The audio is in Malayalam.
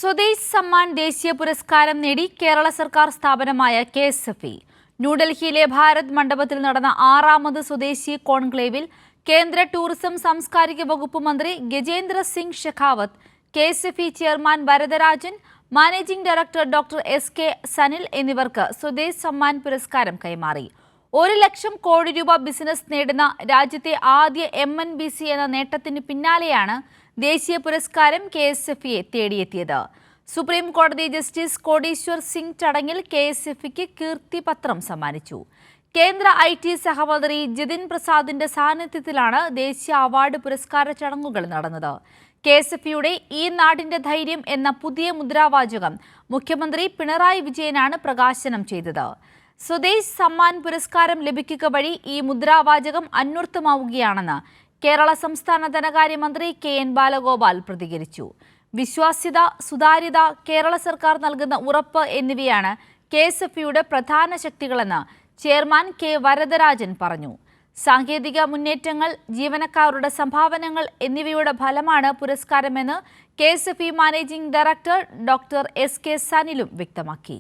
സ്വദേശ് സമ്മാൻ ദേശീയ പുരസ്കാരം നേടി കേരള സർക്കാർ സ്ഥാപനമായ KSFE. ന്യൂഡൽഹിയിലെ ഭാരത് മണ്ഡപത്തിൽ നടന്ന 6ാമത് സ്വദേശി കോൺക്ലേവിൽ കേന്ദ്ര ടൂറിസം സാംസ്കാരിക വകുപ്പ് മന്ത്രി Gajendra Singh Shekhawat, KSFE chairman Varadarajan, managing director doctor SK Sanil എന്നിവർക്ക് സ്വദേശ് സമ്മാൻ പുരസ്കാരം കൈമാറി. 1 ലക്ഷം കോടി രൂപ ബിസിനസ് നേടുന്ന രാജ്യത്തെ ആദ്യ MNBC എന്ന നേട്ടത്തിന് പിന്നാലെയാണ് ദേശീയ പുരസ്കാരം KSFE തേടിയെത്തിയത്. സുപ്രീം കോടതി ജസ്റ്റിസ് കോടീശ്വർ സിംഗ് ചടങ്ങിൽ KSFEക്ക് കീർത്തിപത്രം സമ്മാനിച്ചു. കേന്ദ്ര IT സഹമന്ത്രി ജിതിൻ പ്രസാദിന്റെ സാന്നിധ്യത്തിലാണ് ദേശീയ അവാർഡ് പുരസ്കാര ചടങ്ങുകൾ നടന്നത്. KSFEയുടെ ഈ നാടിന്റെ ധൈര്യം എന്ന പുതിയ മുദ്രാവാചകം മുഖ്യമന്ത്രി പിണറായി വിജയനാണ് പ്രകാശനം ചെയ്തത്. സ്വദേശ് സമ്മാൻ പുരസ്കാരം ലഭിക്കുക വഴി ഈ മുദ്രാവാചകം അന്വർത്ഥമാവുകയാണെന്ന് കേരള സംസ്ഥാന ധനകാര്യമന്ത്രി KN ബാലഗോപാൽ പ്രതികരിച്ചു. വിശ്വാസ്യത, സുതാര്യത, കേരള സർക്കാർ നൽകുന്ന ഉറപ്പ് എന്നിവയാണ് KSFEയുടെ പ്രധാന ശക്തികളെന്ന് ചെയർമാൻ K വരദരാജൻ പറഞ്ഞു. സാങ്കേതിക മുന്നേറ്റങ്ങൾ, ജീവനക്കാരുടെ സംഭാവനകൾ എന്നിവയുടെ ഫലമാണ് പുരസ്കാരമെന്ന് KSFE managing director doctor SK സനിലും വ്യക്തമാക്കി.